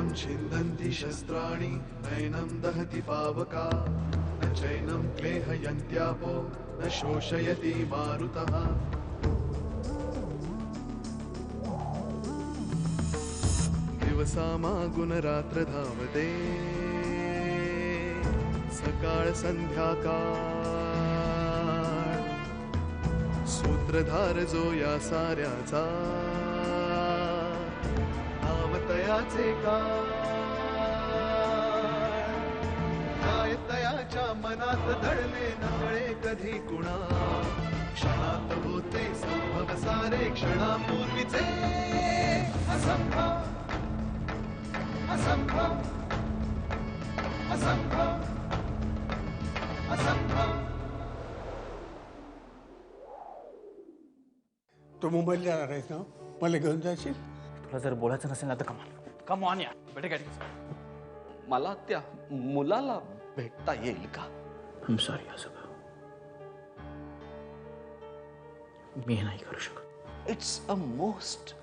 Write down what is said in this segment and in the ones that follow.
नैनं छिन्दन्ति शस्त्राणि नैनं दहति पावका न चैनं क्लेहयन्त्यापो न शोषयति मारुतः दिवसामागुणरात्र धावते सकाळ संध्याकाळ सूत्रधार जो या साऱ्याचा नावतयाचे काय तयाच्या मनात दडले नकळे कधी कुणा क्षणात होते संभव सारे क्षणापूर्वीचे असंभव असंभव असंभव असंभव. तू मुंबईला जाणार आहेस ना? मला घेऊन जाशील? तुला जर बोलायचं नसेल ना तर कम ऑन या बेटे काय. मला त्या मुलाला भेटता येईल का? I'm sorry आजोबा, मी हे नाही करू शकत. It's a most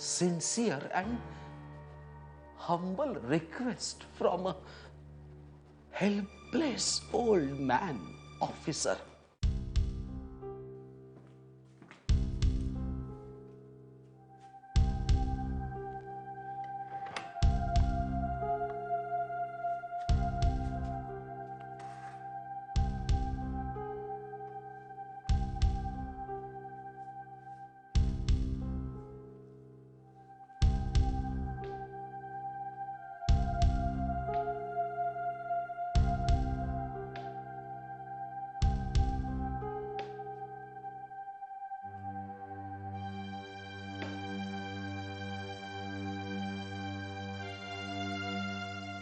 sincere and humble request from a helpless old man, officer.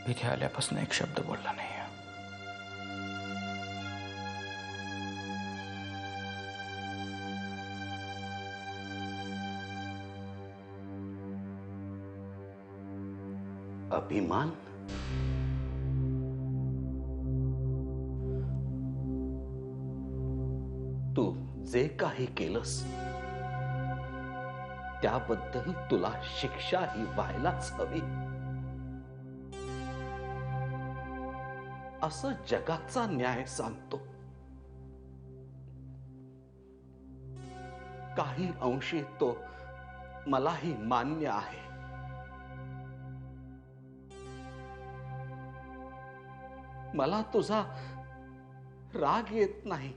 इथे आल्यापासून एक शब्द बोलला नाही. अभिमान? तू जे काही केलंस त्याबद्दल तुला शिक्षाही व्हायलाच हवी असं जगाचा न्याय सांगतो. काही अंशी तो मलाही मान्य आहे. मला तुझा राग येत नाही,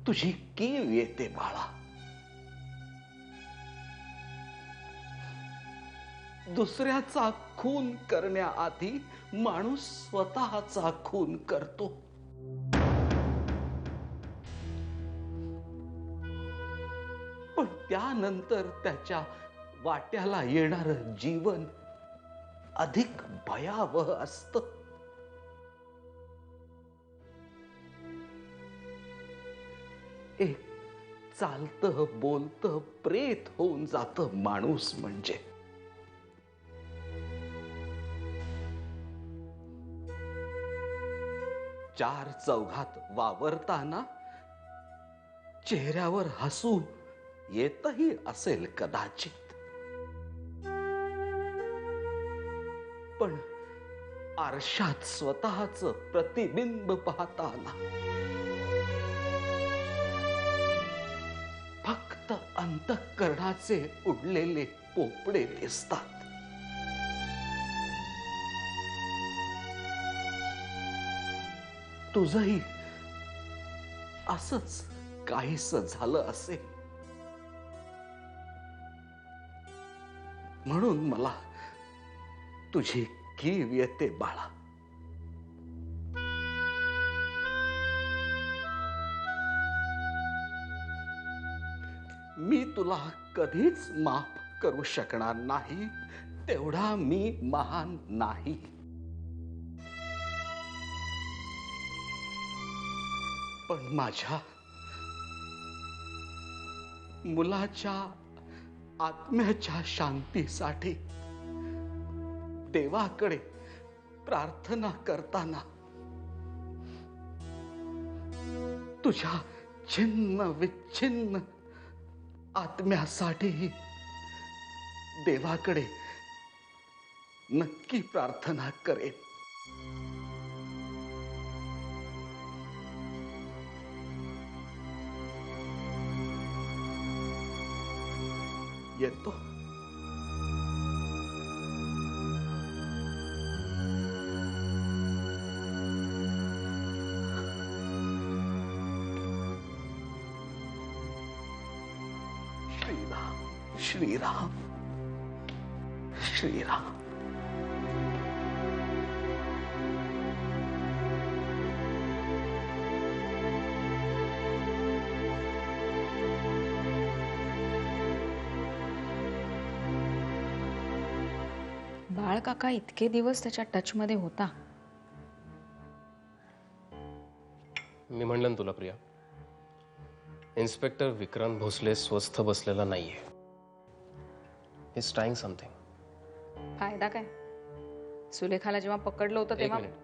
तुझी कीव येते बाळा. दुसऱ्याचा खून करण्याआधी माणूस स्वतःचा खून करतो. पण त्यानंतर त्याच्या वाट्याला येणारं जीवन अधिक भयावह असतं. एक चालतं बोलतं प्रेत होऊन जातं माणूस म्हणजे. चार चौघात वावरताना चेहऱ्यावर हसू येतही असेल कदाचित, पण आरशात स्वतःच प्रतिबिंब पाहताना फक्त अंतःकरणाचे उडलेले पोपडे दिसतात. तुझंही असंच काहीस झालं असेल म्हणून मला तुझी कीव येते बाळा. मी तुला कधीच माफ करू शकणार नाही, तेवढा मी महान नाही. पण माझ्या मुलाच्या आत्म्याच्या शांतीसाठी देवाकडे प्रार्थना करताना तुझ्या छिन्न विच्छिन्न आत्म्यासाठी देवाकडे नक्की प्रार्थना करेन. येतो. श्रीराम श्रीराम श्रीराम. बाळ काका इतके दिवस त्याच्या टचमध्ये होता. मी म्हणलं ना तुला प्रिया, इन्स्पेक्टर विक्रांत भोसले स्वस्थ बसलेला नाहीये. Is trying something. फायदा काय? सुलेखाला जेव्हा पकडलं होतं एक तेव्हा मिनिट.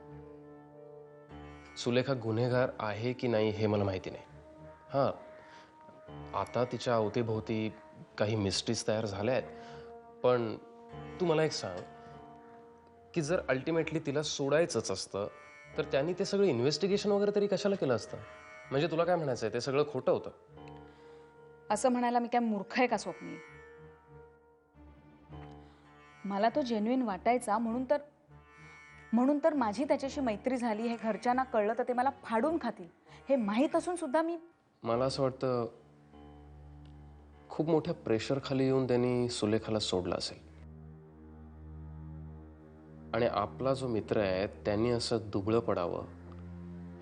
सुलेखा गुन्हेगार आहे की नाही हे मला माहिती नाही. हां, आता तिच्या अवतीभोवती काही मिस्ट्रीज तयार झाल्या आहेत. पण तू मला एक सांग की जर अल्टिमेटली तिला सोडायचंच असतं तर त्यांनी ते सगळं इन्व्हेस्टिगेशन वगैरे तरी कशाला केलं असतं? म्हणजे तुला काय म्हणायचंय, ते सगळं खोटं होतं? असं म्हणायला मी काय मूर्ख आहे का स्वप्नी? मला तो जेन्युइन वाटायचा म्हणून तर माझी त्याच्याशी मैत्री झाली हे घरच्यांना कळलं तर ते मला फाडून खातील हे माहीत असून सुद्धा मी. मला असं वाटतं खूप मोठ्या प्रेशर खाली येऊन त्यांनी सुलेखाला सोडलं असेल. आणि आपला जो मित्र आहे त्यांनी असं दुबळं पडावं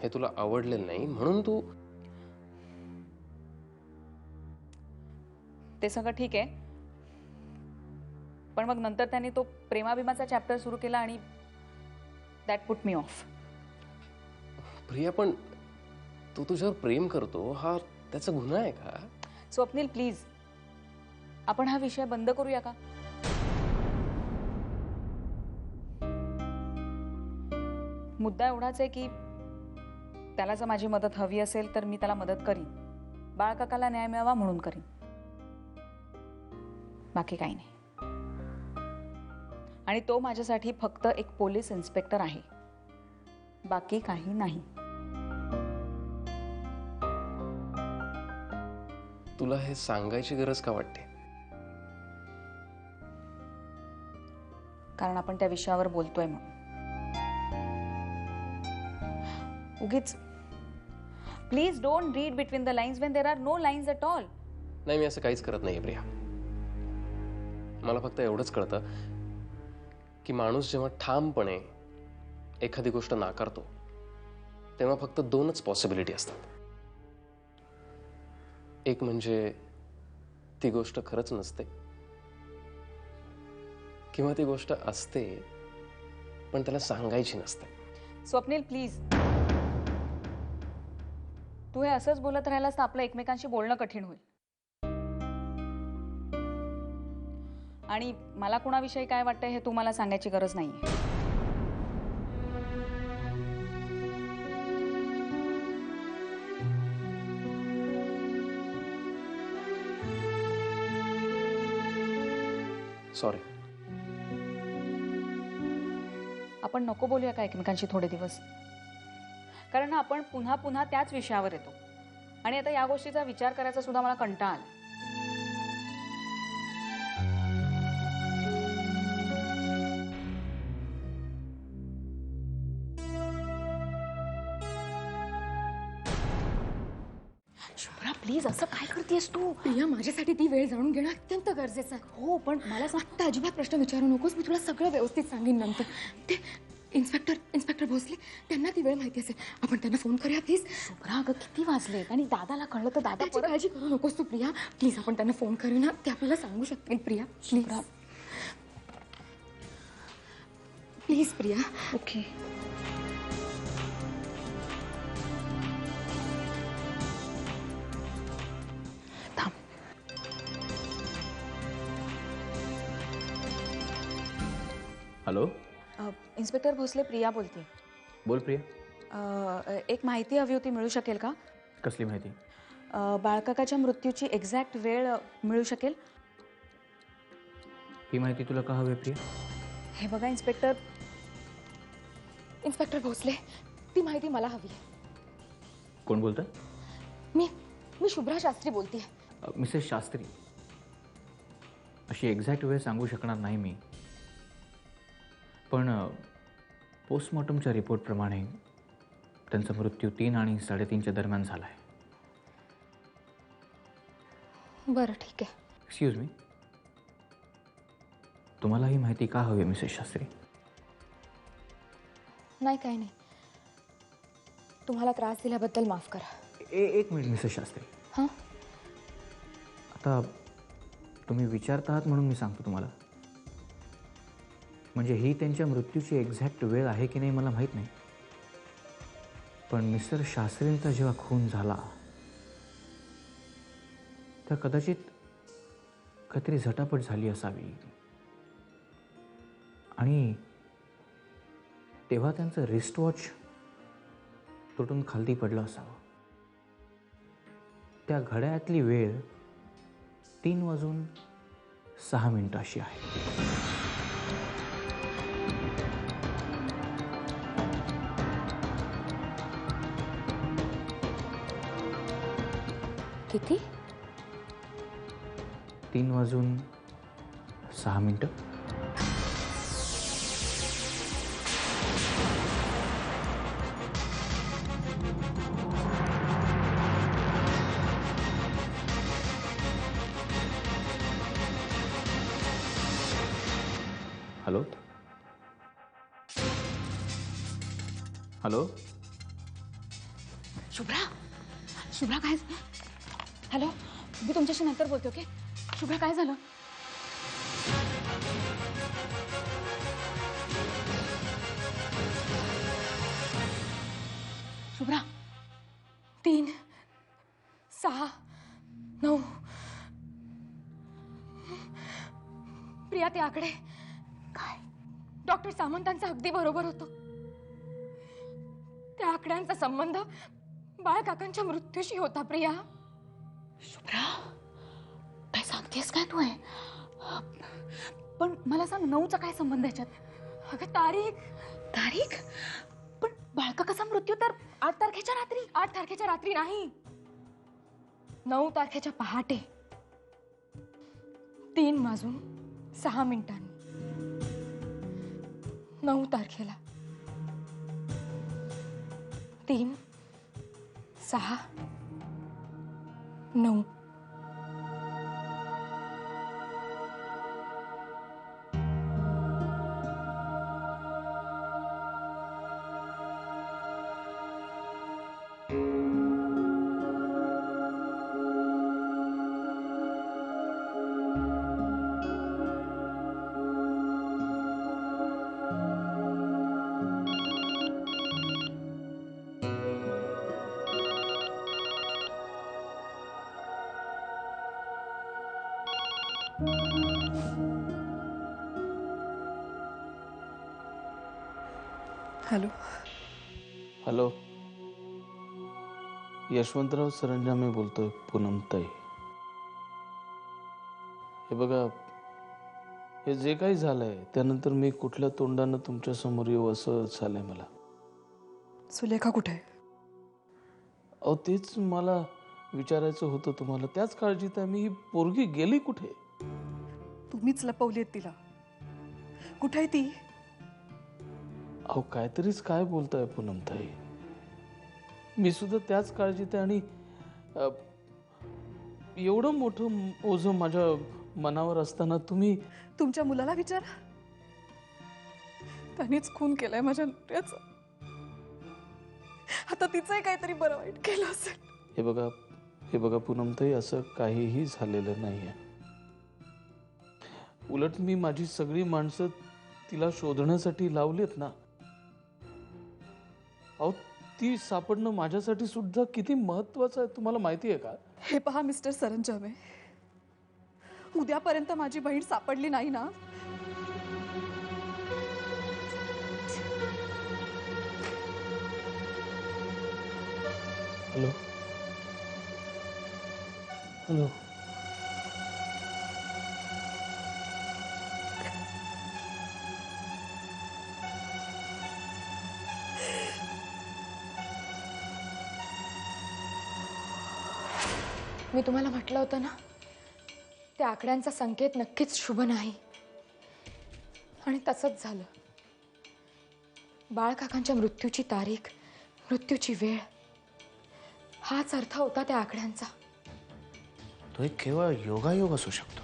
हे तुला आवडलेलं नाही म्हणून तू. ते सगळं ठीक आहे, पण मग नंतर त्यांनी तो प्रेमाभिमाचा चॅप्टर सुरू केला आणि that put me of. Priya, पण तू तुझ्यावर प्रेम करतो हा त्याचा गुन्हा आहे का? स्वप्नील प्लीज, आपण हा विषय बंद करूया का? मुद्दा एवढाच आहे की त्याला जर माझी मदत हवी असेल तर मी त्याला मदत करीन. बाळकाकाला न्याय मिळावा म्हणून करीन, बाकी काही नाही. आणि तो माझ्यासाठी फक्त एक पोलीस इन्स्पेक्टर आहे, बाकी काही नाही. तुला हे सांगायची गरज का वाटते? कारण आपण त्या विषयावर बोलतोय म्हणून. उगीच please don't read between the lines when there are no lines at all. नाही, मी असं काहीच करत नाहीये प्रिया. मला फक्त एवढंच कळतं की माणूस जेव्हा ठामपणे एखादी गोष्ट नाकारतो तेव्हा फक्त दोनच पॉसिबिलिटी असतात. एक म्हणजे ती गोष्ट खरंच नसते, किंवा ती गोष्ट असते पण त्याला सांगायची नसते. स्वप्नील प्लीज, तू हे असंच बोलत राहिलास तर आपलं एकमेकांशी बोलणं कठीण होईल. आणि मला कुणाविषयी काय वाटतंय हे तू मला सांगायची गरज नाहीये. सॉरी. आपण नको बोलूया का एकमेकांशी थोडे दिवस? कारण आपण पुन्हा पुन्हा त्याच विषयावर येतो आणि आता या गोष्टीचा विचार करायचा सुद्धा मला कंटाळा आला. शुभ्रा प्लीज, असं काय करतेस तू? प्रिया, माझ्यासाठी ती वेळ जाणून घेणं अत्यंत गरजेचं आहे. हो, पण मला आता अजिबात प्रश्न विचारू नकोस. मी तुला सगळं व्यवस्थित सांगेन नंतर. ते इन्स्पेक्टर भोसले, त्यांना ती वेळ माहिती असेल. आपण त्यांना फोन करूया प्लीज. शुभ्रा, अगं किती वाजलेत आणि दादाला कळलं तर दादा त्याची काळजी करू नकोस तू प्रिया. प्लीज आपण त्यांना फोन करू ना, ते आपल्याला सांगू शकतील. Priya please, please Priya. Okay. Hello, inspector Bhosale, Priya बोलते. बोल प्रिया. एक माहिती हवी होती, मिळू शकेल का? कसली माहिती? बाळकाकाच्या मृत्यूची एक्झॅक्ट वेळ मिळू शकेल? ही माहिती तुला का हवी प्रिया? हे बघा इन्स्पेक्टर, इन्स्पेक्टर भोसले, ती माहिती मला हवी आहे. कोण बोलतंय? मी शुभ्रा शास्त्री बोलतेय. मिसेस शास्त्री, अशी एक्झॅक्ट वेळ सांगू शकणार नाही मी, पण पोस्टमॉर्टमच्या रिपोर्टप्रमाणे त्यांचा मृत्यू 3 आणि 3:30च्या दरम्यान झाला आहे. बरं, ठीक आहे. एक्सक्यूज मी, तुम्हाला ही माहिती का हवी मिसेस शास्त्री? नाही, काही नाही. तुम्हाला त्रास दिल्याबद्दल माफ करा. एक मिनिट मिसेस शास्त्री. हां? आता तुम्ही विचारता आहात म्हणून मी सांगतो तुम्हाला. म्हणजे ही त्यांच्या मृत्यूची एक्झॅक्ट वेळ आहे की नाही मला माहीत नाही, पण मिस्टर शास्त्रींचा जेव्हा खून झाला तर कदाचित काहीतरी झटापट झाली असावी आणि तेव्हा त्यांचं रिस्टवॉच तुटून खालती पडलं असावं. त्या घड्याळातली वेळ 3:06 अशी आहे. किती? 3:06. Hello hello. शुभ्रा काय? हॅलो, मी तुमच्याशी नंतर बोलते. ओके? शुभ्रा, काय झालं? शुभ्रा, 3:06:09. प्रिया, ते आकडे काय? डॉक्टर सामंतांचं अगदी बरोबर होतं. त्या आकड्यांचा संबंध बाळकाकांच्या मृत्यूशी होता. प्रिया. शुभ्रा, काय सांगतेस काय तू? आहे पण मला सांग, 9चा काय संबंध याच्यात? अगं, तारीख. पण बाळकाकाचा मृत्यू तर 8 तारखेच्या रात्री. 8 तारखेच्या रात्री नाही, 9 तारखेच्या पहाटे 3:06. 9 तारखेला 3:06:09. हॅलो. हॅलो, यशवंतराव सरंजामे बोलतोय. पूनमताई, हे बघा, हे जे काही झालंय त्यानंतर मी कुठल्या तोंडानं तुमच्या समोर येऊ असं झालंय मला. सुलेखा कुठे आहे? अहो, तेच मला विचारायचं होतं तुम्हाला. त्याच काळजीत आहे मी. ही पोरगी गेली कुठे? तुम्हीच लपवलीत तिला. कुठे आहे ती? अहो, काहीतरीच काय बोलताय पूनमताई. मी सुद्धा त्याच काळजीत आहे आणि एवढं मोठं ओझं माझ्या मनावर असताना तुम्ही. तुमच्या मुलाला विचारा, त्यांनीच खून केलाय माझ्या नवऱ्याचा. आता तिचंही काहीतरी बरं वाईट केलं असेल. हे बघा पूनमताई, असं काहीही झालेलं नाहीये. उलट मी माझी सगळी माणसं तिला शोधण्यासाठी लावलीत ना. अहो, ती सापडणं माझ्यासाठी सुद्धा किती महत्वाचं आहे तुम्हाला माहिती आहे का? हे पहा मिस्टर सरंजामे, उद्यापर्यंत माझी बहीण सापडली नाही ना, हॅलो हॅलो. मी तुम्हाला म्हटलं होतं ना, त्या आकड्यांचा संकेत नक्कीच शुभ नाही. आणि तसंच झालं. बाळकाकांच्या मृत्यूची तारीख, मृत्यूची वेळ, हाच अर्थ होता त्या आकड्यांचा. तो एक केवळ योगायोग असू शकतो.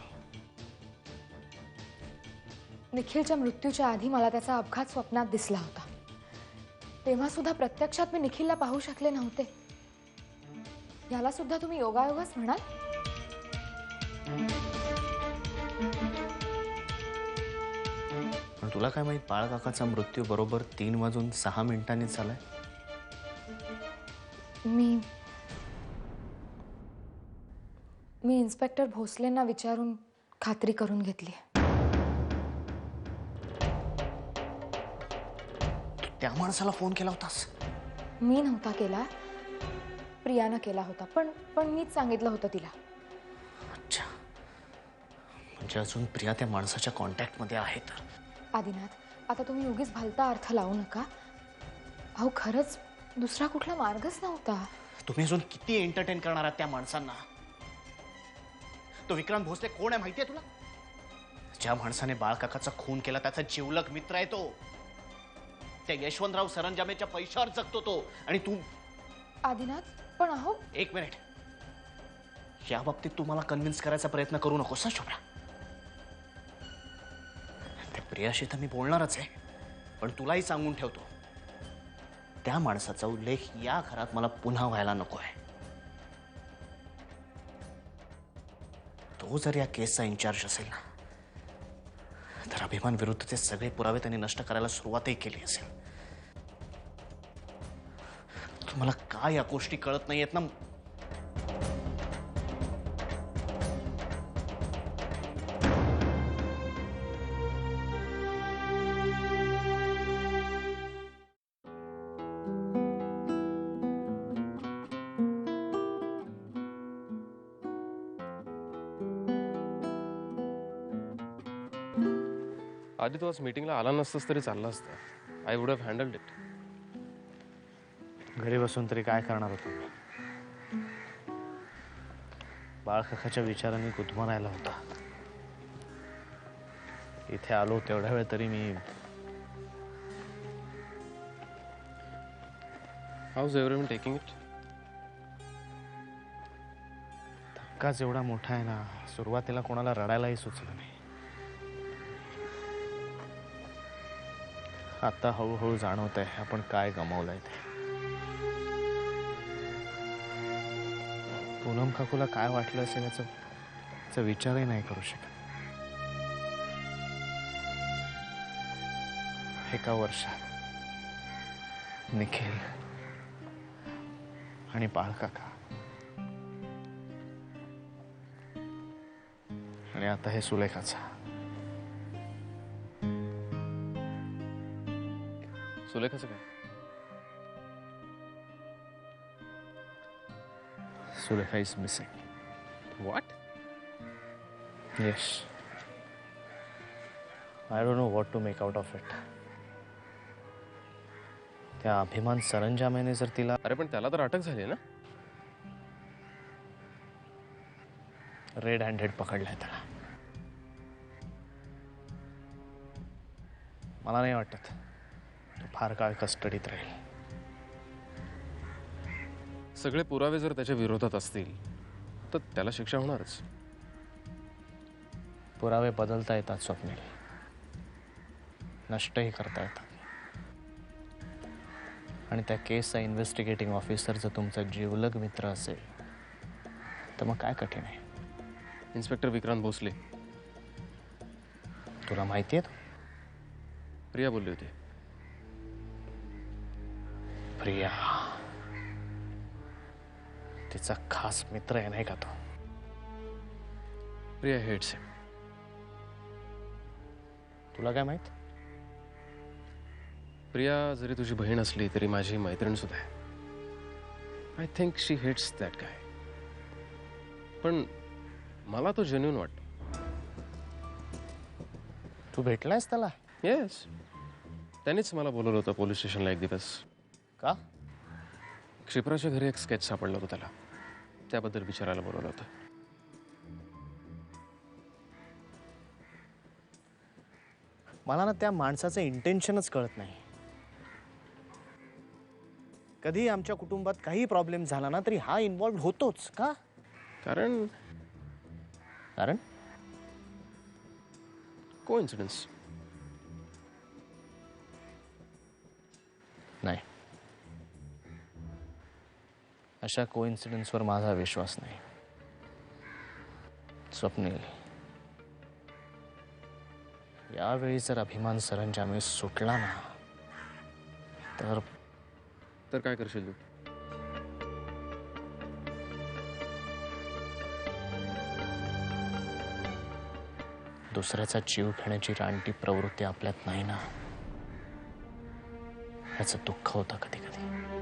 निखिलच्या मृत्यूच्या आधी मला त्याचा अपघात स्वप्नात दिसला होता. तेव्हा सुद्धा प्रत्यक्षात मी निखिलला पाहू शकले नव्हते. याला सुद्धा तुम्ही योगायोगच म्हणाल? पण तुला काय माहित, बाळकाकाचा मृत्यू बरोबर 3:06 झालाय. मी इन्स्पेक्टर भोसलेंना विचारून खात्री करून घेतली. त्या माणसाला फोन केला होतास? मी नव्हता केला, प्रियानं केला होता. पण मीच सांगितलं होतं तिला. अच्छा, म्हणजे अजून प्रिया त्या माणसाच्या कॉन्टॅक्टमध्ये आहे. तर आदिनाथ, आता तुम्ही उगीच भलता अर्थ लावू नका. अहो, खरंच दुसरा कुठला मार्गच नव्हता. तुम्ही अजून किती एंटरटेन करणार आहात त्या माणसांना? तो विक्रांत भोसले कोण आहे माहितीये तुला? ज्या माणसाने बाळकाकाचा खून केला त्याचा जिवलग मित्र आहे तो. त्या यशवंतराव सरंजामेच्या पैशावर जगतो तो. आणि तू? आदिनाथ, पण अहो. एक मिनिट, या बाबतीत तू मला कन्व्हिन्स करायचा प्रयत्न करू नकोस ना शुभ्रा. त्या प्रियाशी तर मी बोलणारच आहे, पण तुलाही सांगून ठेवतो, त्या माणसाचा उल्लेख या घरात मला पुन्हा व्हायला नको आहे. तो जर या केसचा इन्चार्ज असेल ना, तर अभिमान विरुद्धचे सगळे पुरावे त्यांनी नष्ट करायला सुरुवातही केली असेल. तुम्हाला काय या गोष्टी कळत नाहीयेत ना? आधी तू आज मीटिंगला आला नसतास तरी चाललं असतं. I would have handheld it. घरी बसून तरी काय करणार होतो मी? बाळकाकाच्या विचारांनी गुदमा राहिला होता. इथे आलो तेवढ्या वेळ तरी मी. How's everyone taking it? धक्काच एवढा मोठा आहे ना, सुरुवातीला कोणाला रडायलाही सुचलं नाही. आता हळूहळू जाणवत आहे आपण काय गमावलंय ते. पूनम काकूला काय वाटलं असेल याचा विचारही नाही करू शकत. एका वर्षात निखिल आणि बाळकाका, आणि आता हे सुलेखाचा. सुलेखाचं काय? Sulekha is missing. What? Yes. I don't know what to make out of it. त्या अभिमान सरंजामेने जर तिला. अरे पण त्याला तर अटक झाली ना? रेड हँडेड पकडलाय त्याला. मला नाही वाटत तो फार काळ कस्टडीत राहील. सगळे पुरावे जर त्याच्या विरोधात असतील तर त्याला शिक्षा होणारच. पुरावे बदलता येतात स्वप्नील, नष्टही करता येतात. आणि त्या केसचा इन्व्हेस्टिगेटिंग ऑफिसर जर तुमचा जिवलग मित्र असेल तर मग काय कठीण आहे? इन्स्पेक्टर विक्रांत भोसले. तुला माहिती आहे? प्रिया बोलली होती. प्रिया तिचा खास मित्र आहे नाही का तो? प्रिया हेट्स हिम. तुला काय माहित? प्रिया जरी तुझी बहीण असली तरी माझी मैत्रीण सुद्धा आहे. I think she hates that guy. पण मला तो जेन्युइन वाटतो. तू भेटलायस त्याला? येस. त्यानेच मला बोलवलं होतं पोलीस स्टेशनला एक दिवस. का? क्षिप्राच्या घरी एक स्केच सापडलं होतं त्याला. त्याबद्दल विचारायला बोलवलं होतं. मला ना त्या माणसाचं इंटेन्शनच कळत नाही. कधी आमच्या कुटुंबात काही प्रॉब्लेम झाला ना तरी हा इन्व्हॉल्व होतोच का? कारण कारण कोइन्सिडन्स. नाही, अशा कोइन्सिडन्सवर माझा विश्वास नाही. स्वप्नील, यावेळी जर अभिमान सरंजामी सुटला ना तर काय करशील तू? दुसऱ्याचा जीव घेण्याची रानटी प्रवृत्ती आपल्यात नाही ना, याचं दुःख होतं कधी कधी.